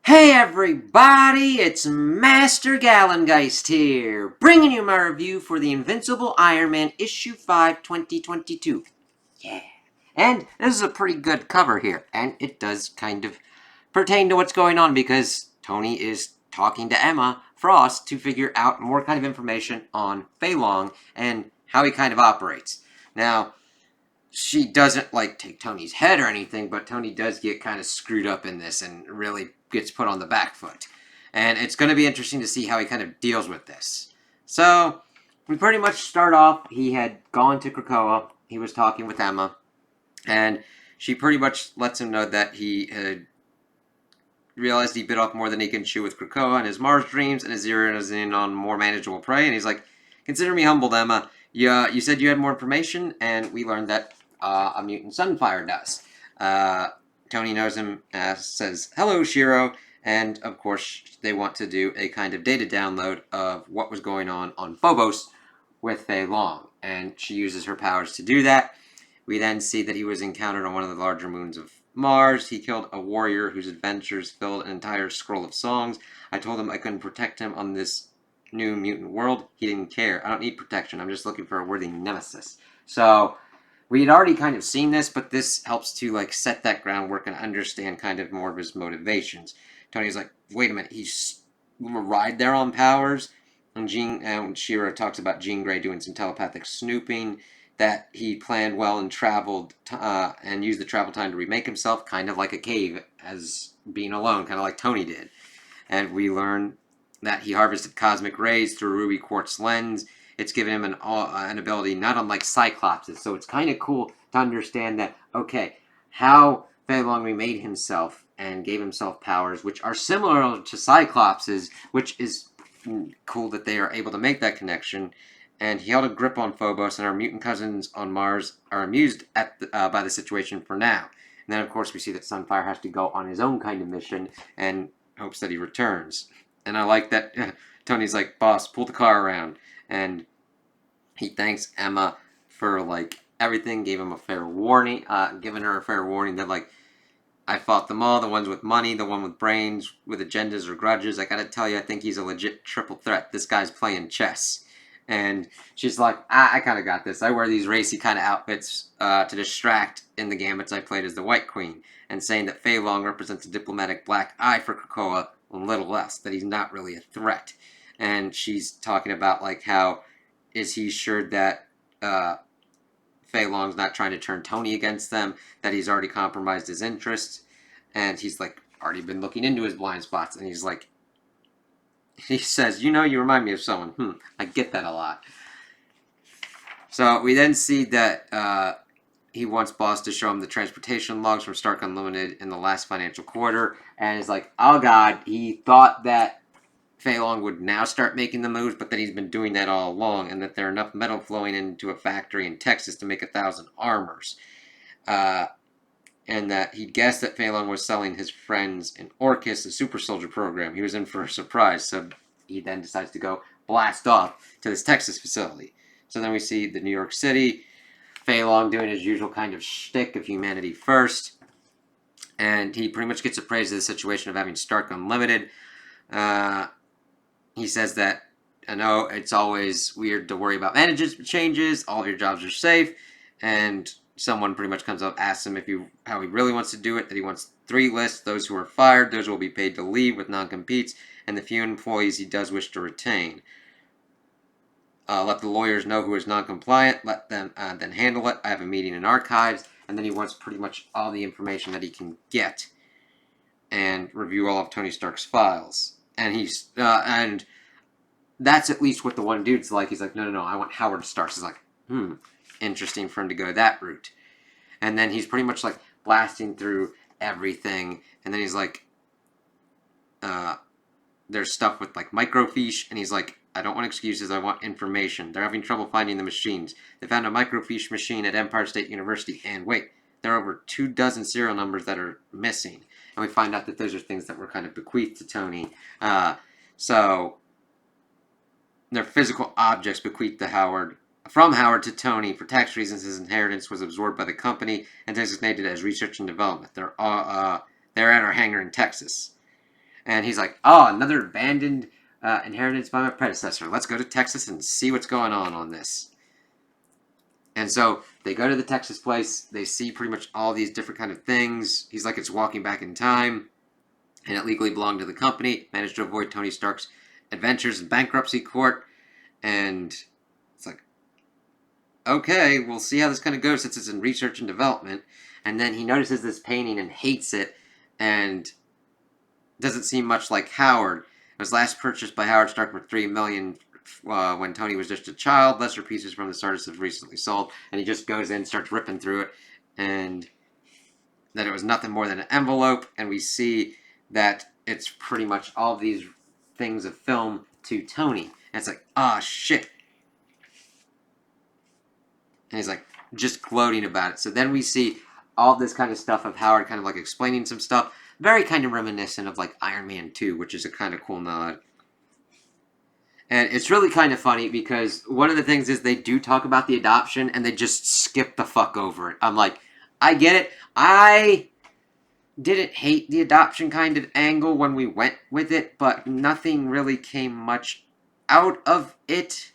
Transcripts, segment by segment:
Hey everybody, it's Master Gallengeist here, bringing you my review for the Invincible Iron Man Issue 5 2022. Yeah. And this is a pretty good cover here, and it does kind of pertain to what's going on because Tony is talking to Emma Frost to figure out more kind of information on Fei Long and how he kind of operates. Now, she doesn't like take Tony's head or anything, but Tony does get kind of screwed up in this and really gets put on the back foot. And it's going to be interesting to see how he kind of deals with this. So, we pretty much start off. He had gone to Krakoa. He was talking with Emma. And she pretty much lets him know that he had realized he bit off more than he can chew with Krakoa and his Mars dreams and is zeroing in on more manageable prey. And he's like, consider me humbled, Emma. You said you had more information, and we learned that a mutant Sunfire does. Tony knows him, says, hello, Shiro, and of course they want to do a kind of data download of what was going on Phobos with Fei Long, and she uses her powers to do that. We then see that he was encountered on one of the larger moons of Mars. He killed a warrior whose adventures filled an entire scroll of songs. I told him I couldn't protect him on this new mutant world. He didn't care. I don't need protection. I'm just looking for a worthy nemesis. So we had already kind of seen this, but this helps to like set that groundwork and understand kind of more of his motivations. Tony's like, wait a minute, he's ride there on powers, and Shiro talks about Jean Grey doing some telepathic snooping. That he planned well and traveled and used the travel time to remake himself, kind of like a cave, as being alone, kind of like Tony did. And we learn that he harvested cosmic rays through a ruby quartz lens. It's given him an ability not unlike Cyclops'. So it's kind of cool to understand that, okay, how Fei Long remade himself and gave himself powers which are similar to Cyclops', which is cool that they are able to make that connection. And he held a grip on Phobos, and our mutant cousins on Mars are amused by the situation for now. And then, of course, we see that Sunfire has to go on his own kind of mission and hopes that he returns. And I like that Tony's like, boss, pull the car around. And he thanks Emma for, like, everything, gave him a fair warning, giving her a fair warning that, like, I fought them all, the ones with money, the one with brains, with agendas or grudges. I gotta tell you, I think he's a legit triple threat. This guy's playing chess. And she's like, I kind of got this. I wear these racy kind of outfits to distract in the gambits I played as the White Queen. And saying that Fei Long represents a diplomatic black eye for Krakoa, and little less, that he's not really a threat. And she's talking about, like, how is he sure that Fei Long's not trying to turn Tony against them, that he's already compromised his interests. And he's, like, already been looking into his blind spots. And he's like, he says, you remind me of someone. I get that a lot. So we then see that he wants Boss to show him the transportation logs from Stark Unlimited in the last financial quarter. And he's like, oh god, he thought that Fei Long would now start making the moves, but that he's been doing that all along. And that there are enough metal flowing into a factory in Texas to make 1,000 armors. And that he guessed that Fei Long was selling his friends in Orcus, the super soldier program. He was in for a surprise, so he then decides to go blast off to this Texas facility. So then we see the New York City, Fei Long doing his usual kind of shtick of humanity first, and he pretty much gets appraised of the situation of having Stark Unlimited. He says that, I know it's always weird to worry about management changes, all of your jobs are safe, and someone pretty much comes up, asks him how he really wants to do it, that he wants 3 lists, those who are fired, those who will be paid to leave with non-competes, and the few employees he does wish to retain. Let the lawyers know who is non-compliant, let them then handle it. I have a meeting in archives, and then he wants pretty much all the information that he can get and review all of Tony Stark's files. And that's at least what the one dude's like. He's like, no, I want Howard Stark. He's like, interesting for him to go that route. And then he's pretty much like blasting through everything, and then he's like, there's stuff with like microfiche, and he's like, I don't want excuses, I want information. They're having trouble finding the machines. They found a microfiche machine at Empire State University, and wait, there are over 24 serial numbers that are missing. And we find out that those are things that were kind of bequeathed to Tony. So they're physical objects bequeathed to from Howard to Tony. For tax reasons, his inheritance was absorbed by the company and designated as research and development. They're at our hangar in Texas. And he's like, oh, another abandoned inheritance by my predecessor. Let's go to Texas and see what's going on this. And so they go to the Texas place. They see pretty much all these different kind of things. He's like, it's walking back in time, and it legally belonged to the company. Managed to avoid Tony Stark's adventures in bankruptcy court. And it's like, okay, we'll see how this kind of goes since it's in research and development. And then he notices this painting and hates it, and doesn't seem much like Howard. It was last purchased by Howard Stark for $3 million when Tony was just a child. Lesser pieces from this artist have recently sold. And he just goes in, starts ripping through it, and that it was nothing more than an envelope. And we see that it's pretty much all these things of film to Tony. And it's like, ah, shit. And he's like, just gloating about it. So then we see all this kind of stuff of Howard kind of like explaining some stuff. Very kind of reminiscent of like Iron Man 2, which is a kind of cool nod. And it's really kind of funny because one of the things is they do talk about the adoption and they just skip the fuck over it. I'm like, I get it. I didn't hate the adoption kind of angle when we went with it, but nothing really came much out of it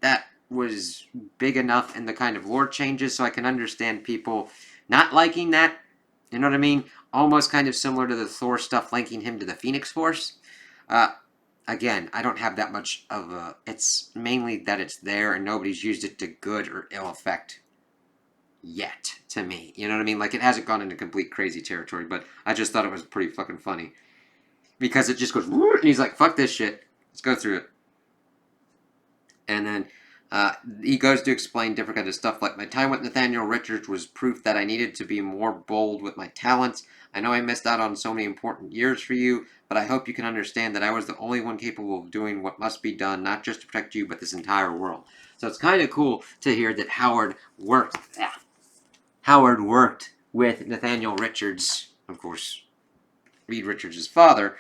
that was big enough in the kind of lore changes, so I can understand people not liking that. You know what I mean? Almost kind of similar to the Thor stuff linking him to the Phoenix Force. Again, I don't have that much of a... It's mainly that it's there and nobody's used it to good or ill effect yet, to me. You know what I mean? Like, it hasn't gone into complete crazy territory, but I just thought it was pretty fucking funny. Because it just goes... And he's like, fuck this shit. Let's go through it. And then he goes to explain different kind of stuff like, my time with Nathaniel Richards was proof that I needed to be more bold with my talents. I know I missed out on so many important years for you, but I hope you can understand that I was the only one capable of doing what must be done, not just to protect you, but this entire world. So it's kind of cool to hear that Howard worked with Nathaniel Richards, of course, Reed Richards' father.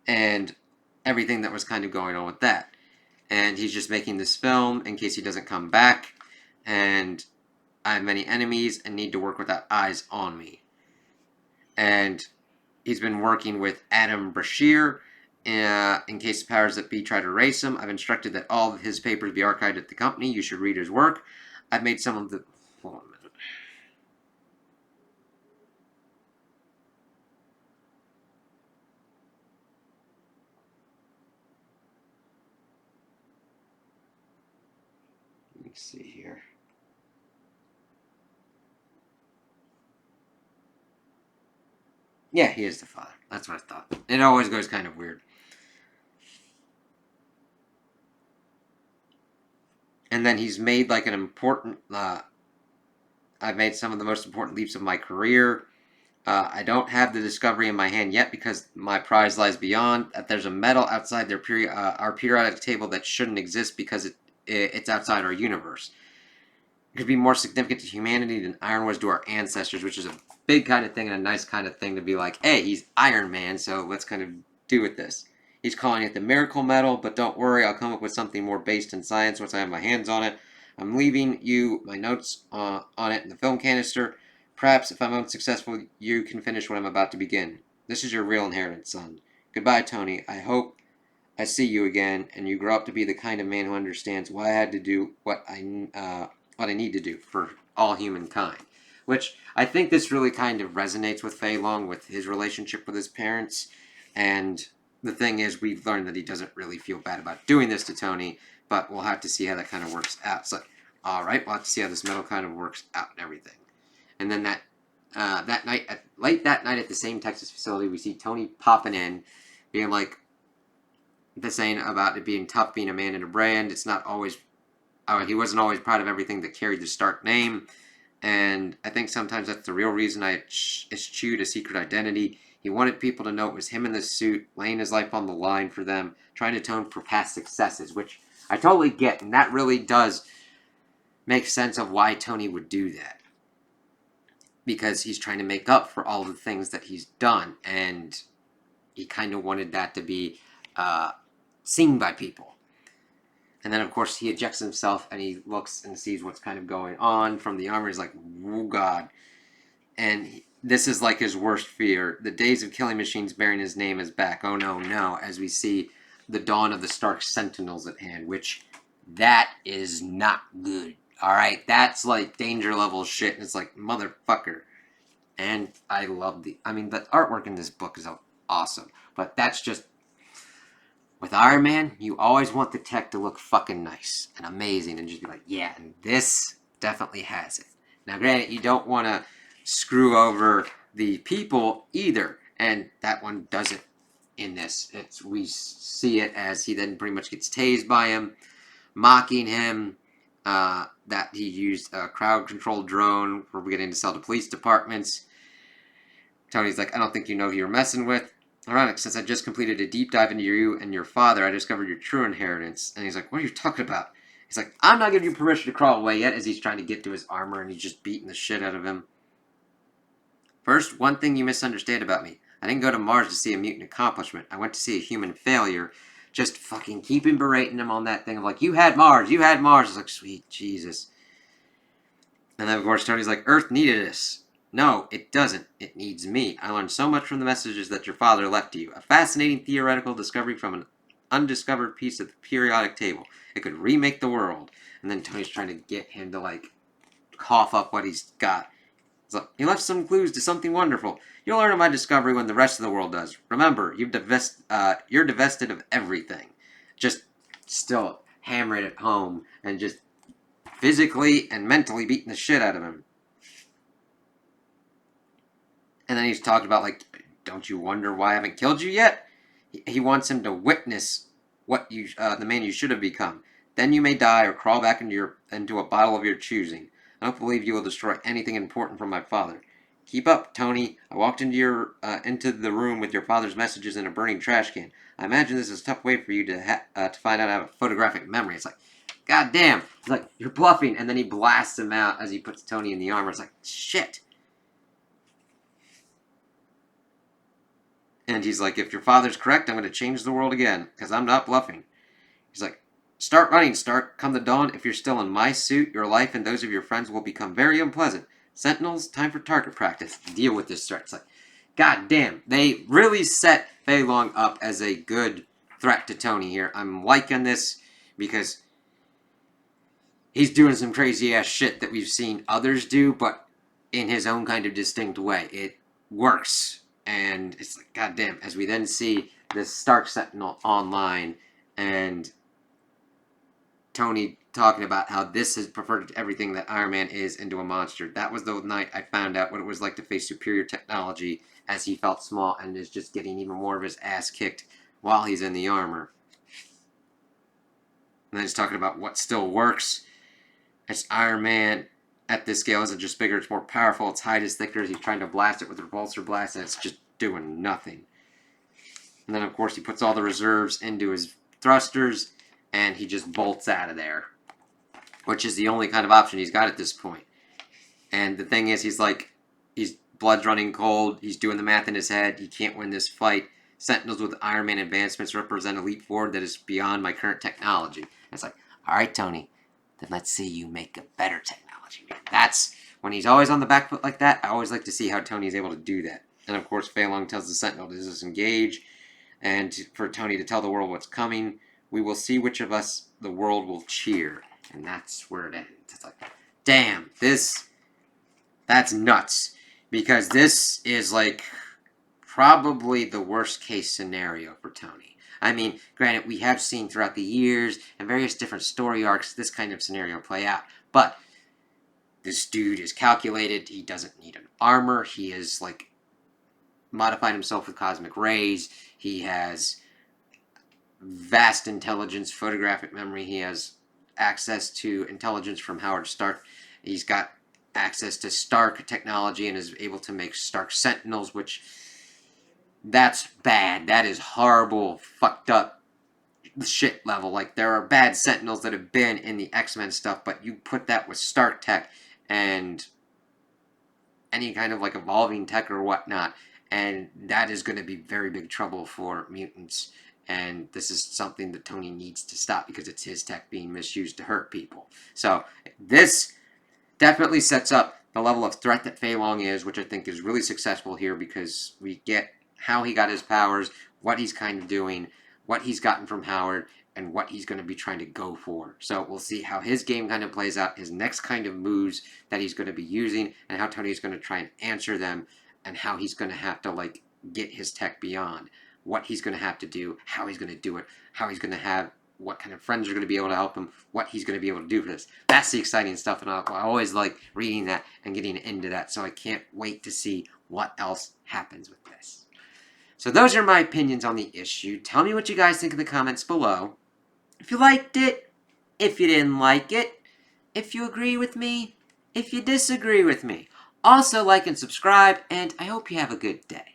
And everything that was kind of going on with that. And he's just making this film in case he doesn't come back. And I have many enemies and need to work without eyes on me. And he's been working with Adam Brashear in case the powers that be try to erase him. I've instructed that all of his papers be archived at the company. You should read his work. I've made some of the... Hold on a minute. Let me see here. Yeah, he is the father. That's what I thought. It always goes kind of weird. And then he's made like an important... I've made some of the most important leaps of my career. I don't have the discovery in my hand yet because my prize lies beyond. That there's a metal outside our periodic table that shouldn't exist because it's outside our universe. It could be more significant to humanity than iron was to our ancestors, which is a big kind of thing and a nice kind of thing to be like, hey, he's Iron Man, so let's kind of do with this. He's calling it the miracle metal, but don't worry, I'll come up with something more based in science once I have my hands on it. I'm leaving you my notes on it in the film canister. Perhaps if I'm unsuccessful, you can finish what I'm about to begin. This is your real inheritance, son. Goodbye, Tony. I hope I see you again, and you grow up to be the kind of man who understands why I had to do what I need to do for all humankind. Which I think this really kind of resonates with Fei Long, with his relationship with his parents. And the thing is, we've learned that he doesn't really feel bad about doing this to Tony, but we'll have to see how that kind of works out. So, alright, we'll have to see how this metal kind of works out and everything. And then late that night at the same Texas facility, we see Tony popping in, being like, saying about it being tough being a man in a brand. It's not always... he wasn't always proud of everything that carried the Stark name, and I think sometimes that's the real reason I eschewed a secret identity. He wanted people to know it was him in the suit, laying his life on the line for them, trying to atone for past successes, which I totally get, and that really does make sense of why Tony would do that. Because he's trying to make up for all the things that he's done, and he kind of wanted that to be seen by people. And then, of course, he ejects himself, and he looks and sees what's kind of going on from the armor. He's like, oh, God. And this is like his worst fear. The days of killing machines bearing his name is back. Oh no, no, as we see the dawn of the Stark Sentinels at hand, which that is not good. Alright, that's like danger level shit. And it's like, motherfucker. And I love the artwork in this book is awesome. But that's just, with Iron Man, you always want the tech to look fucking nice and amazing and just be like, yeah, and this definitely has it. Now, granted, you don't want to screw over the people either, and that one does it in this. We see it as he then pretty much gets tased by him, mocking him, that he used a crowd-controlled drone for getting to sell to police departments. Tony's like, I don't think you know who you're messing with. Ironic, since I just completed a deep dive into you and your father, I discovered your true inheritance. And he's like, what are you talking about? He's like, I'm not giving you permission to crawl away yet, as he's trying to get to his armor and he's just beating the shit out of him. First, one thing you misunderstand about me. I didn't go to Mars to see a mutant accomplishment. I went to see a human failure. Just fucking keeping berating him on that thing of like, you had Mars. It's like, sweet Jesus. And then, of course, Tony's like, Earth needed us. No, it doesn't. It needs me. I learned so much from the messages that your father left to you. A fascinating theoretical discovery from an undiscovered piece of the periodic table. It could remake the world. And then Tony's trying to get him to, like, cough up what he's got. So, he left some clues to something wonderful. You'll learn of my discovery when the rest of the world does. Remember, you're divested of everything. Just still hammer it at home and just physically and mentally beating the shit out of him. And then he's talking about, like, don't you wonder why I haven't killed you yet? He wants him to witness what you, the man you should have become. Then you may die or crawl back into a bottle of your choosing. I don't believe you will destroy anything important from my father. Keep up, Tony. I walked into the room with your father's messages in a burning trash can. I imagine this is a tough way for you to find out I have a photographic memory. It's like, god damn. It's like, you're bluffing. And then he blasts him out as he puts Tony in the armor. It's like, shit. And he's like, if your father's correct, I'm going to change the world again, because I'm not bluffing. He's like, start running, Stark. Come the dawn, if you're still in my suit, your life and those of your friends will become very unpleasant. Sentinels, time for target practice. Deal with this threat. It's like, god damn. They really set Fei Long up as a good threat to Tony here. I'm liking this, because he's doing some crazy-ass shit that we've seen others do, but in his own kind of distinct way. It works. And it's like, goddamn, as we then see this Stark Sentinel online and Tony talking about how this has perverted everything that Iron Man is into a monster. That was the night I found out what it was like to face superior technology as he felt small and is just getting even more of his ass kicked while he's in the armor. And then he's talking about what still works. It's Iron Man. At this scale, isn't just bigger, it's more powerful, its hide is thicker, he's trying to blast it with repulsor blast, and it's just doing nothing. And then, of course, he puts all the reserves into his thrusters, and he just bolts out of there. Which is the only kind of option he's got at this point. And the thing is, he's blood's running cold, he's doing the math in his head, he can't win this fight. Sentinels with Iron Man advancements represent a leap forward that is beyond my current technology. And it's like, alright, Tony, then let's see you make a better technology. That's when he's always on the back foot like that. I always like to see how Tony is able to do that. And of course, Fei Long tells the Sentinel to disengage, and for Tony to tell the world what's coming. We will see which of us the world will cheer, and that's where it ends. It's like, damn, that's nuts, because this is like probably the worst case scenario for Tony. I mean, granted, we have seen throughout the years and various different story arcs this kind of scenario play out, but this dude is calculated. He doesn't need an armor. He is, like, modified himself with cosmic rays. He has vast intelligence, photographic memory. He has access to intelligence from Howard Stark. He's got access to Stark technology and is able to make Stark Sentinels, which, that's bad. That is horrible, fucked up shit level. Like, there are bad Sentinels that have been in the X-Men stuff, but you put that with Stark tech and any kind of like evolving tech or whatnot, and that is going to be very big trouble for mutants. And this is something that Tony needs to stop, because it's his tech being misused to hurt people. So this definitely sets up the level of threat that Fei Long is, which I think is really successful here because we get how he got his powers, what he's kind of doing, what he's gotten from Howard, and what he's going to be trying to go for. So we'll see how his game kind of plays out, his next kind of moves that he's going to be using, and how Tony is going to try and answer them, and how he's going to have to, like, get his tech beyond, what he's going to have to do, how he's going to do it, how he's going to have, what kind of friends are going to be able to help him, what he's going to be able to do for this. That's the exciting stuff, and I always like reading that and getting into that, so I can't wait to see what else happens with this. So those are my opinions on the issue. Tell me what you guys think in the comments below. If you liked it, if you didn't like it, if you agree with me, if you disagree with me. Also like and subscribe, and I hope you have a good day.